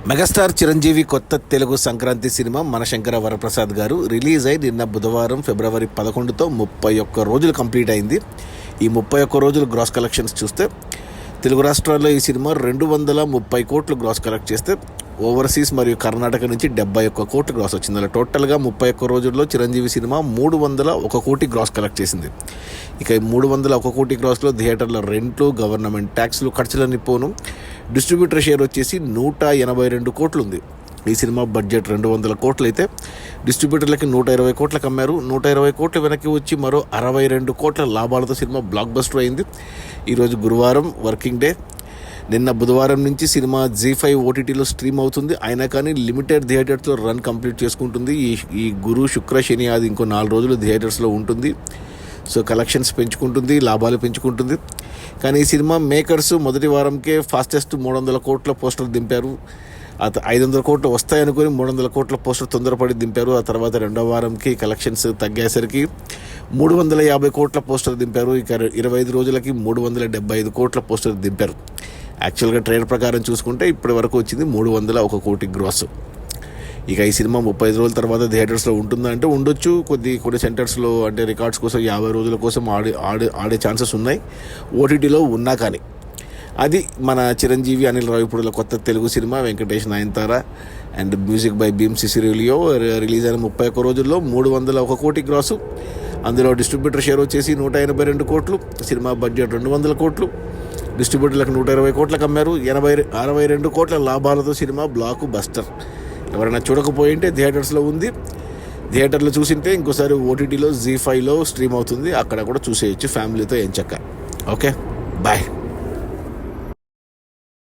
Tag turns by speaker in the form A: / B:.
A: Megastar Chiranjeevi కొత్త Telugu Sankranti cinema మనశంకర Varaprasad గారు release అయి నిన్న బుధవారం ఫిబ్రవరి 11తో 31 రోజులు కంప్లీట్ అయింది. ఈ 31 రోజులు గ్రాస్ కలెక్షన్స్ చూస్తే తెలుగు రాష్ట్రాల్లో ఈ సినిమా 230 కోట్లు గ్రాస్ కలెక్ట్ చేస్తే ఓవర్సీస్ మరియు కర్ణాటక నుంచి 71 కోట్లు గ్రాస్ వచ్చింది. అలా టోటల్గా 31 రోజుల్లో చిరంజీవి సినిమా 301 కోటి గ్రాస్ కలెక్ట్ చేసింది. ఇక ఈ 301 కోటి గ్రాస్లో థియేటర్ల రెంట్లు, గవర్నమెంట్ ట్యాక్స్లు, ఖర్చులన్నీ పోను డిస్ట్రిబ్యూటర్ షేర్ వచ్చేసి 182 కోట్లు ఉంది. ఈ సినిమా బడ్జెట్ 200 కోట్లు అయితే డిస్ట్రిబ్యూటర్లకి 120 కోట్లకు అమ్మారు. 120 కోట్లు వెనక్కి వచ్చి మరో 62 కోట్ల లాభాలతో సినిమా బ్లాక్ బస్టర్ అయింది. ఈరోజు గురువారం వర్కింగ్ డే. నిన్న బుధవారం నుంచి సినిమా జీ5 ఓటీటీలో స్ట్రీమ్ అవుతుంది. అయినా కానీ లిమిటెడ్ థియేటర్స్లో రన్ కంప్లీట్ చేసుకుంటుంది. ఈ గురు, శుక్ర, శని ఆది ఇంకో 4 రోజులు థియేటర్స్లో ఉంటుంది. సో కలెక్షన్స్ పెంచుకుంటుంది, లాభాలు పెంచుకుంటుంది. కానీ ఈ సినిమా మేకర్స్ మొదటి వారంకే ఫాస్టెస్ట్ 300 కోట్ల పోస్టర్ దింపారు. 500 కోట్లు వస్తాయనుకుని 300 కోట్ల పోస్టర్ తొందరపడి దింపారు. ఆ తర్వాత రెండో వారంకి కలెక్షన్స్ తగ్గేసరికి 350 కోట్ల పోస్టర్ దింపారు. ఇక 25 రోజులకి 375 కోట్ల పోస్టర్ దింపారు. యాక్చువల్గా ట్రేడ్ ప్రకారం చూసుకుంటే ఇప్పటి వరకు వచ్చింది 301 కోటి గ్రాస్. ఇక ఈ సినిమా 35 రోజుల తర్వాత థియేటర్స్లో ఉంటుందా అంటే ఉండొచ్చు. కొన్ని సెంటర్స్లో అంటే రికార్డ్స్ కోసం 50 రోజుల కోసం ఆడే ఛాన్సెస్ ఉన్నాయి ఓటీటీలో ఉన్నా. కానీ అది మన చిరంజీవి, అనిల్ రావిపూడిల కొత్త తెలుగు సినిమా Venkatesh, Nayanthara and music by Bheem Cecilio release అయిన 31 రోజుల్లో 301 కోటి గ్రాసు. అందులో డిస్ట్రిబ్యూటర్ షేర్ వచ్చేసి 182 కోట్లు. సినిమా బడ్జెట్ 200 కోట్లు. డిస్ట్రిబ్యూటర్లకు 120 కోట్లకు అమ్మారు. 62 కోట్ల లాభాలతో సినిమా బ్లాక్ బస్టర్. ఎవరైనా చూడకపోయింటే థియేటర్స్లో ఉంది. థియేటర్లో చూసింటే ఇంకోసారి ఓటీటీలో జీ5లో స్ట్రీమ్ అవుతుంది. అక్కడ కూడా చూసేయచ్చు ఫ్యామిలీతో ఎంచక్క. Okay, bye.